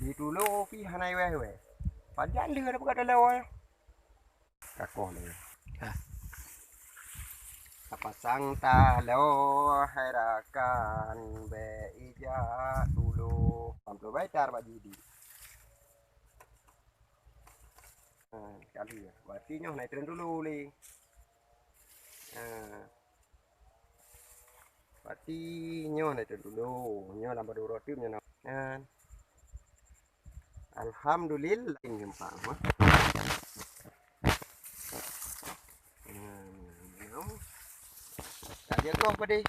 Di dulu pi hanai we. Padahal dia ada berada lawa. Kakoh ni. Apa sang talo herakan be ija dulu. Sampai baitar Pak Jidi. Kali ya. Berarti nyoh naik tren dulu ni. Berarti nyoh naik tren dulu. Nyoh lambat dulu roti nyoh. Alhamdulillah ini Pak. Tak dia kau pada.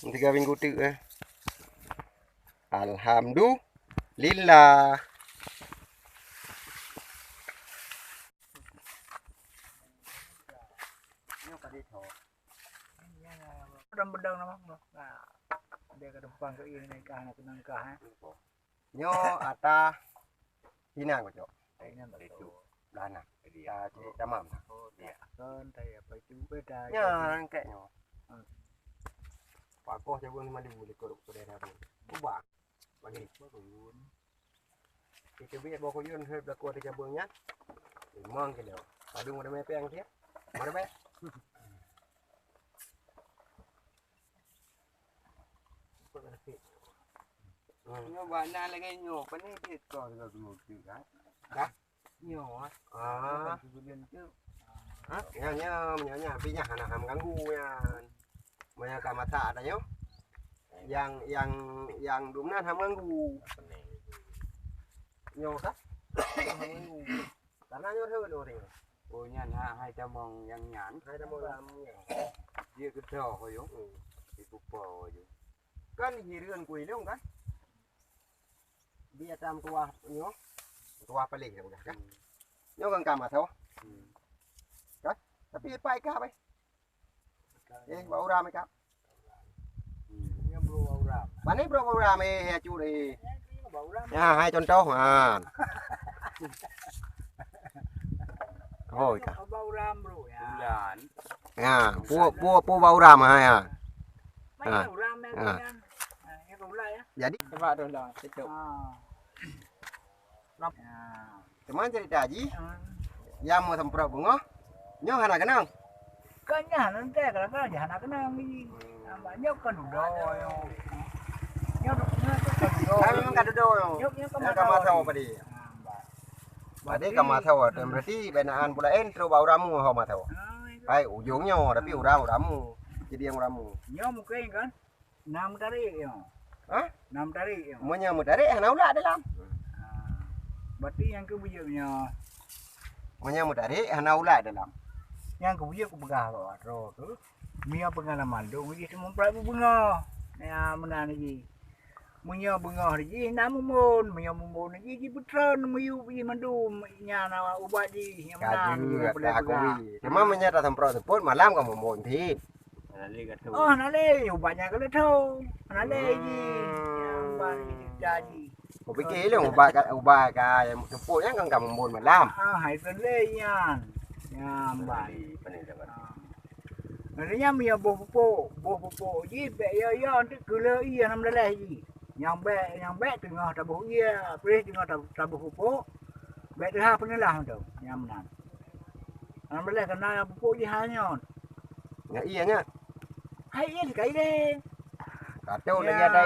Nanti kau minggu tu. Alhamdulillah. Bedang nama. Dia ke depan ke ini naik anak nangkah. Nyo ata hinang ko cok. Ini tak itu. Lana. Dia tamam. Oh dia. Kan saya apa itu beda. Ya kayak nyo. Pak koh jabun 5.000 lekor ko daerah bu. Ubah. Bagi turun. Itu biar bawa koyun heb dak ko de jabungnya. Memang ke leo. Padung ada mepeng dia. Ada me. Nyo bana lagi nyo, pani dia kau dengan dulu juga. Dah. Nyo Kemudian tu. Nya pinya anak ham ganggu yan. Maya ka mata ada nyo. Yang dumnan ham ganggu. Nyo ka? Karena nyo thơ đồ thì. Oh nyan hai ta mong yang nyan. Hai ta mau làm Dia ke dah ko yo. Itu po yo. kan hirian kuih dong kan? Dia tam tua nyo. Tua paling udah kan? Nyo kan kamat ho. Kan? Tapi pai ka bai. Bau ram ka. Ini bro aura. Bạn ấy bro bau ram he chu đi. Bau ram. Hai con trâu à. Thôi cả. Bau ram bro ya. Bulan. Pu bau ram hai à. Mấy bau ram em kan. Yang bau lai ya. Jadi Coba dulu lah, cecok. teman cerita ji. Yang mau sempurna bunga. Nyo hana kenang. Kanya nanti kalau kan jangan kena ni. Namanya kan udah yo. Nyok Kami memang kado do. Nyoknya Kamatau padi. Padi kamatau berarti benaan pula entro bau ramu ho matau. Ai ujungnya tapi uramu. Jadi yang uramu. Nyok mungkin kan. 6 tarik yo. Hah? 6 tarik yo. Semuanya mudari hana ulah dalam. Berarti yang kebujuknya. Semuanya mudari hana ulah dalam. Yang kebujuk aku begah bawa tu. Mia pengalaman tu, mesti semua perabu bunga. Ya mana ni? Mia bunga ni, nama mun, mia mun ni, ji putran, miu ji mandu, nya na ubat ji, yang mana ni? Cuma menyata semprot pun malam kamu mohon ti. Nali kat tu. Oh nale, ubatnya kalau tahu, nale ji, yang bani jadi. Kau fikir lu ubah yang tepuknya kan kamu mohon malam. Hai nale yan, yang bani. Nantinya mia bopo, ji be ya untuk gula iya nam leleh ji. Yang be tengah tabuh iya, pres tengah tabuh bopo. Be tengah penelah tu, yang mana. Nam leleh kena bopo ji hanya. Ya iya nya. Hai iya kai deh. Kacau lagi ada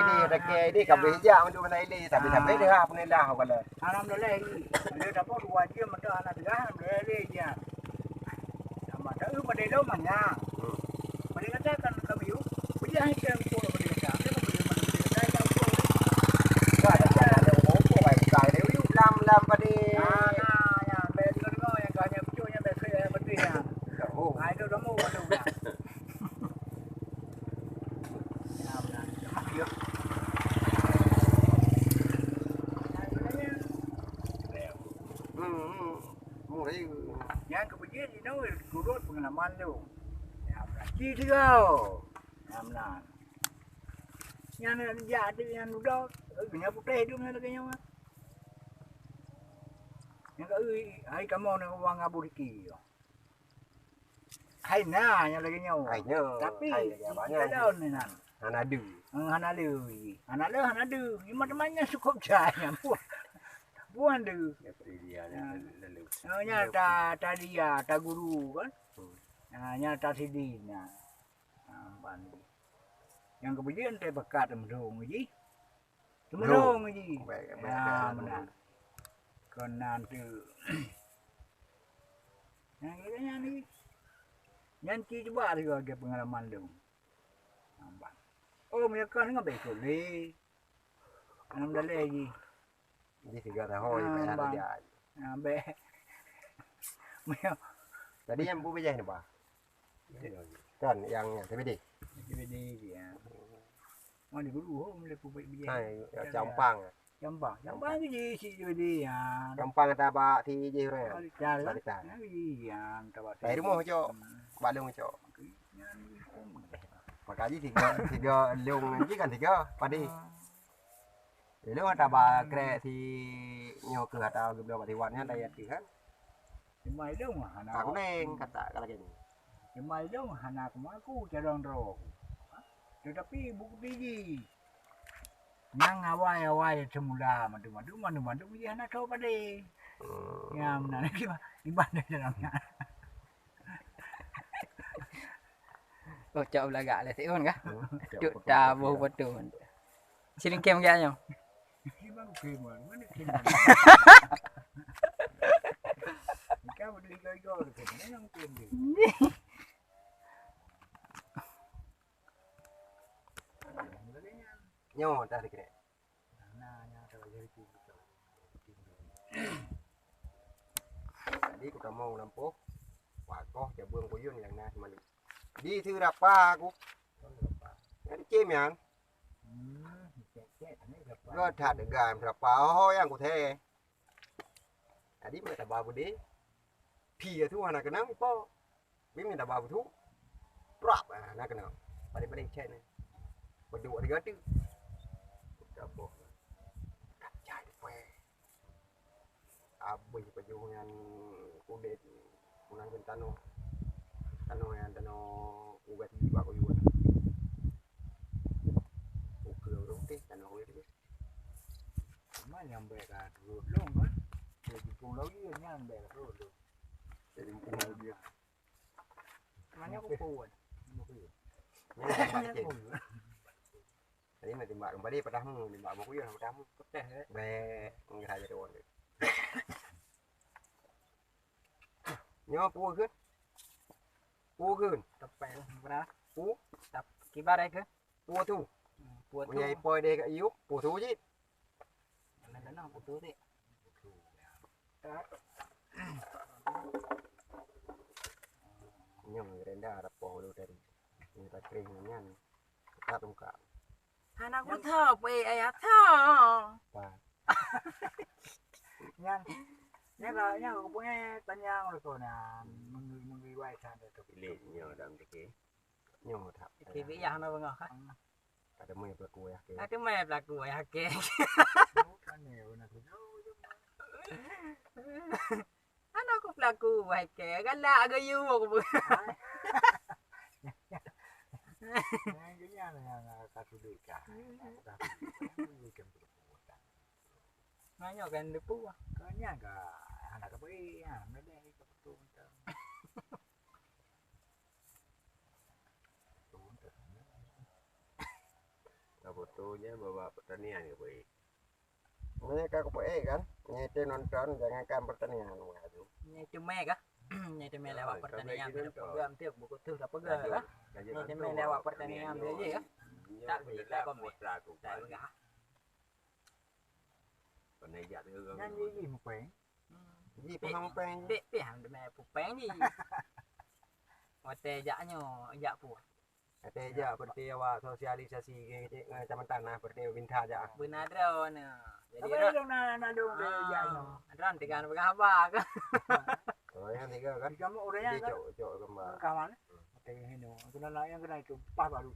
ini kabeh hijau untuk mana ini tapi dah penelah kau le. Nam leleh ji. Dia dapat dua je mata anak dah leleh je. Sama dah pada lo mana. Mereka katakan kami yuk, punya hitam pun mereka. Mereka berdua yang pun. Ada bopo baik kali yuk lam pada. Yang dengar yang kanya pucuknya bersih bersih yang. Oh, Itu kamu ada udah. Ya benar. Yuk. mulai. Yang kemudian itu gurut pengalaman tu. Ci kau. Namnan. Yang nak jadi yang udah, punya putih tu mana kayaknya mah. Yang kau hai kamu nak uang abu diki. Hai na yang lagi nyawa. Hanya. Tapi banyak. ada ni nan. Hanadu. Hanadu. Ini mana cukup jaya buan tu. Dia lalu. Nya ta dia ta guru kan. Nya ta sidi nya. Ban. Yang kemudian teh bekat mendung ji. Mendung ji. Benar. Kenan tu. Yang katanya ni. Nanti coba juga ke pengalaman lu. Nampak. Oh, mereka ni ngabai boleh. Anam dah lagi. Jadi tiga tahun bayar dia. Nampak. Mereka Tadi yang bu bijah ni bah. Kan yang TBD. DVD dia. Mana guru mula pupuk dia. Hai, campang. Campang je si DVD ya. Campang ta ba thi je re. Jalan. Iya, tahu. Dari rumah cok. Balung cok. Makanya tiga lung ni kan tiga padi. Lu ta ba kre thì nyo ke atau ke berapa tiwannya daya kan. Mai dong anak. Aku neng kata kalau gini. Mai dong anak aku jarang ro. Tetapi buku biji. Nang awai semula madu dia anak tahu pade. Ya mana gimana dalamnya. Oh, cak belagak lah Sion kah? Duk tabuh betul. Sini kem gaknya. Gimana keman? Mana keman? Kau beli gaya tu, memang kem dia. Nyo ta kira. Nah, tahu jadi tu. Tadi aku tak mau nampak. Wakoh jabung kuyun yang na cuma di thư đạp ba aku. Cái chim yang. Nó thả được gà đạp ba hoi yang của thế. Tadi mình đạp ba budi. Phi thu hana cái nang po. Biết mình đạp ba thu. Prap na cái nào. Pada chơi này. Berdua tiga tu. Đạp bo. Đạp chai được pe. Abi perjuangan kudet menang bentano. Tano yang tano ugat di bawah yuan. Ukur orang teh tano itu. Mana yang mereka dulu kan? Jadi pulau dia yang mereka dulu. Jadi pulau dia. Mana aku puan. Tadi mesti mbak kembali padamu, mbak mau kuyun padamu. Be, ngira aja doang. Nyo pu ke? Pu ke? Tepel berapa? Pu? Tap kibar ke? Pu tu. Buat tu. Punya poi dia kat iuk, pu tu je. Mana betul tu. Nyo rendah rapoh lu dari. Ini tak kering nyan. Tak tungkak. Anak aku tahu, ayah tahu. Pak. Yang aku punya tanya orang tu nak menggiwai sana tu. Pilih nyo dalam deke. Nyo tak. TV yang nak bengah kan? Ada mai pelaku ya ke. Ada mai pelaku ayah ke. Kan ni orang tu. Anak aku pelaku ayah ke. Galak agak you aku. Yang katu dekat. Nanya kan depu. Kanya ka anak apa ya, ada ni betul betul. Tak fotonya bawa pertanian ke boy. Mereka aku kan. Nyete nonton jangan kan pertanian tu. Ni cuma kah? Ni cuma lewat pertanian program tiap buku tu tak pegang kah? Ni cuma lewat pertanian dia je kah? Tak bila kau pelaku. tak bengah. Penajak tu kan. Yang ni mupeng. Ji pahang peng. Pek hang demi pupeng ni. Ote jaknya, jak pu. Ada aja seperti awak sosialisasi ke kecamatan nah seperti Bintah aja. Benar drone. Jadi Apa yang nak dong dia jaya. drone tekan bengah apa kan? Oh yang tiga kan. Kamu orangnya Jadi kan cok gambar. kawan. Tengah hino. Kena yang kena itu pas baru.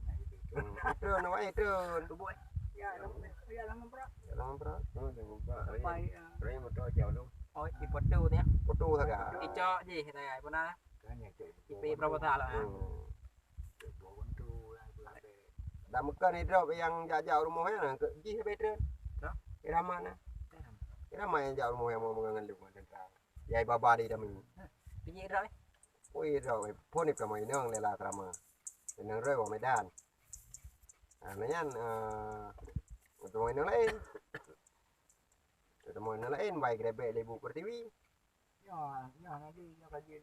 Itu nama itu. Tubuh. Ya, ya lama berat. Dalam berat. Oh, jangan lupa. Pai. Orang motor jauh lu. Oh, di foto tu ya. Foto saja. Icok je saya pernah. Kan ya cek. IP berapa tahun lah. Bontu yang berada. Damekan hidro yang jauh rumahnya nah ke ji betre. Irama nah. Irama yang jauh rumah yang mau mengangan lu dan terang. Yai baba di dami. Biji rồi. Oi rồi phone cái mày nương này là trama. Nương rơi vào mày đàn. Nó nhăn tụi mày nó lên. Tụi mày nó lên vài cái bệ để buộc cái tivi. nhỏ nó đi nó cái gì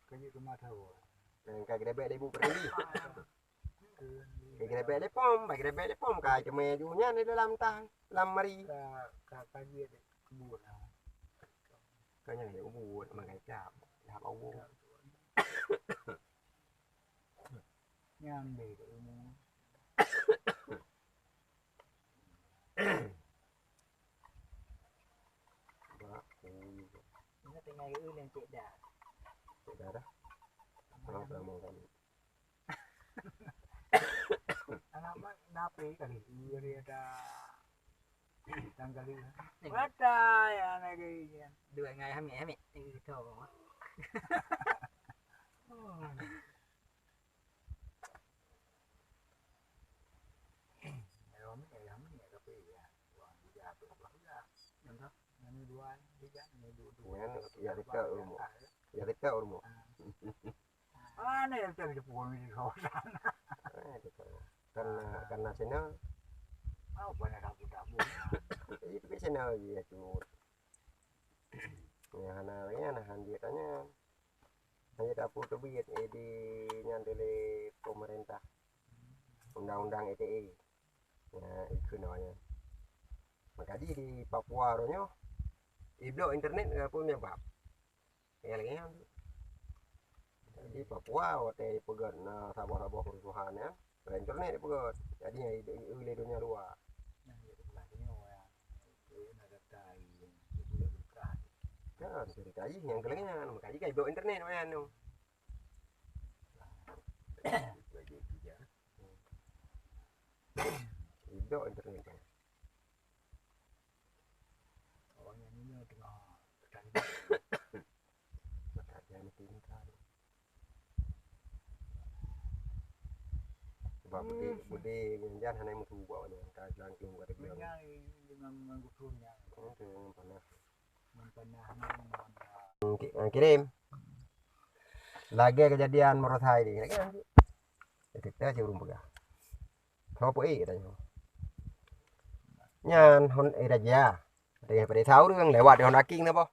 cái mà thầu Cái bệ để buộc cái tivi. Cái bệ để pom, cái bệ để pom cái cho mày du nhá để làm ta, làm mari. cái gì đấy buồn nào Cái này hiểu buồn mà cái chạp ông buồn. nhang để mua nó tên này lên chạy đà Sudah dah. Kalau dah mau kami. anak mak nape kali dia ada tanggal ini ada ya lagi 2 ngày hami hami. Itu apa? Rồi mấy ngày hấm ngày cà phê à, còn bây giờ tôi lắm ra, nhận thức, ngày đua anh, đi dắt ngày đua đua. Ngan ya kita urmo. Ya kita urmo. À này em chơi được buồn gì khó khăn. Karena channel Áo bên này đã buồn. itu cái channel gì ya chú. Ya hana hanjitanya. Hanya dapur terbit di nyantele pemerintah. Undang-undang ETE. Ya, itu namanya. Maka di Papua ronyo iblo internet nggak punya bab. Ya lagi di Papua waktu pegat sabah-sabah kerusuhan ya. Internet pegat. Jadi ya dunia luar. Kan cerita yang kelengnya makanya kayak iblo internet namanya no. Iblo internet. Sebab bude nyanjan hanai mutu bawa ni ka langking pada bilang. Dengan guturnya. Itu panas. Pernah Kirim. Lagi kejadian Morotai ni. Lagi nanti. Kita je urung pegah. Apa katanya. Nyan hon raja. Daripada tahu dia lewat di hon aking na po.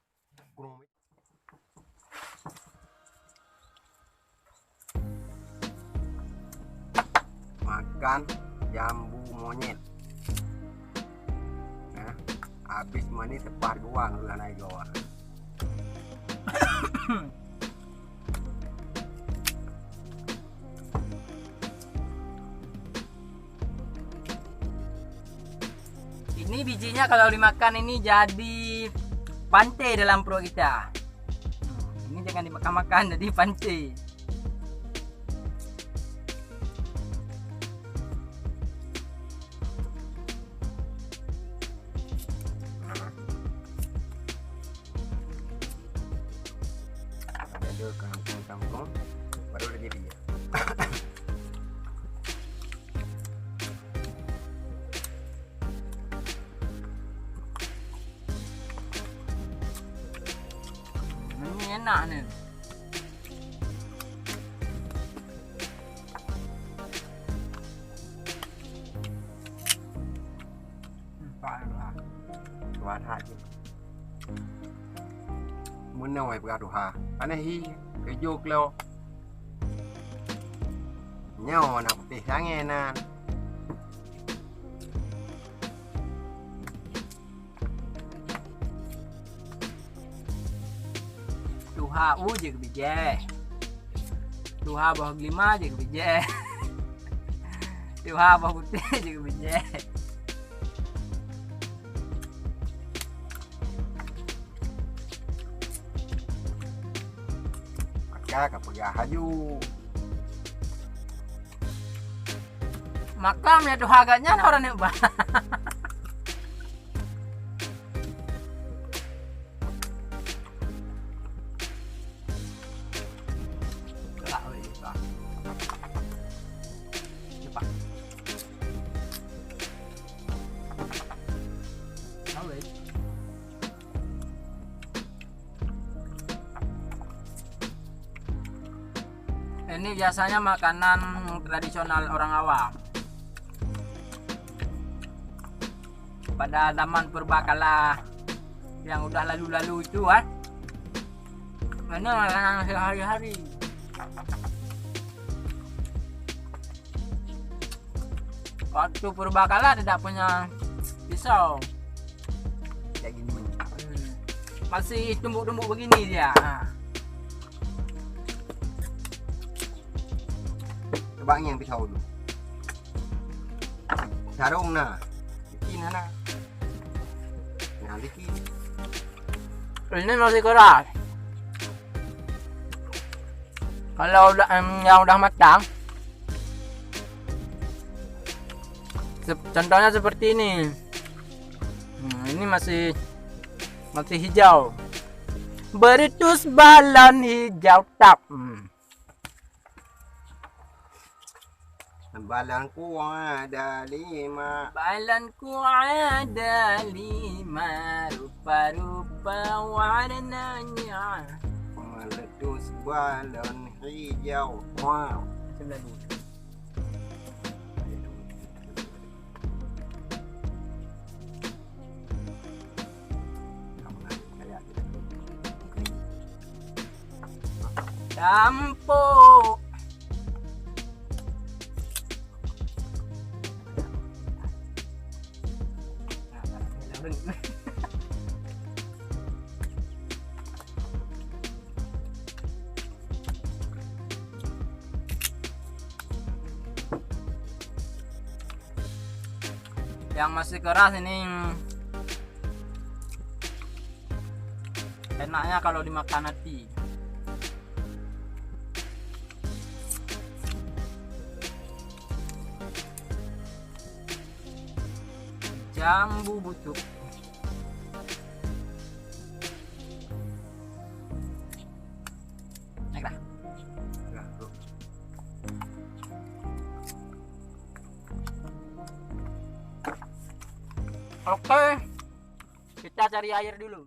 Makan jambu monyet. Nah, habis mani tepat guang lu naik goa. Ini bijinya kalau dimakan ini jadi pantai dalam perut kita. Ini jangan dimakan-makan, jadi pantai. Ada kangkung baru udah jadi ya. Ini enak nih. Tuhan haji. Muốn nào ai bữa ha. Anh hi cái dục lo. Nhau nào để sáng nghe nan. Tuha u je ke bije. Tuha bawah 5 je ke bije. Tuha bawah putih je ke bije. Maka kapagah haju. Makamnya tuh harganya orang nih bah. Cepat. Ini biasanya makanan tradisional orang awam. Pada zaman purbakala yang udah lalu-lalu itu kan. Ini makanan sehari-hari. Waktu purbakala tidak punya pisau. Kayak gini. Masih tumbuk-tumbuk begini dia. Coba yang pisau dulu. Sarung nah. Bikin nah. Nah, bikin. Ini masih keras. Kalau udah yang udah matang, contohnya seperti ini. Ini masih hijau. Beritus balon hijau tap. Balanku ada 5. Balanku ada 5, rupa-rupa warnanya. Meletus balon hijau. Wow. Campur. Yang masih keras ini enaknya kalau dimakan hati. Jambu busuk. Naik dah. Oke, kita cari air dulu.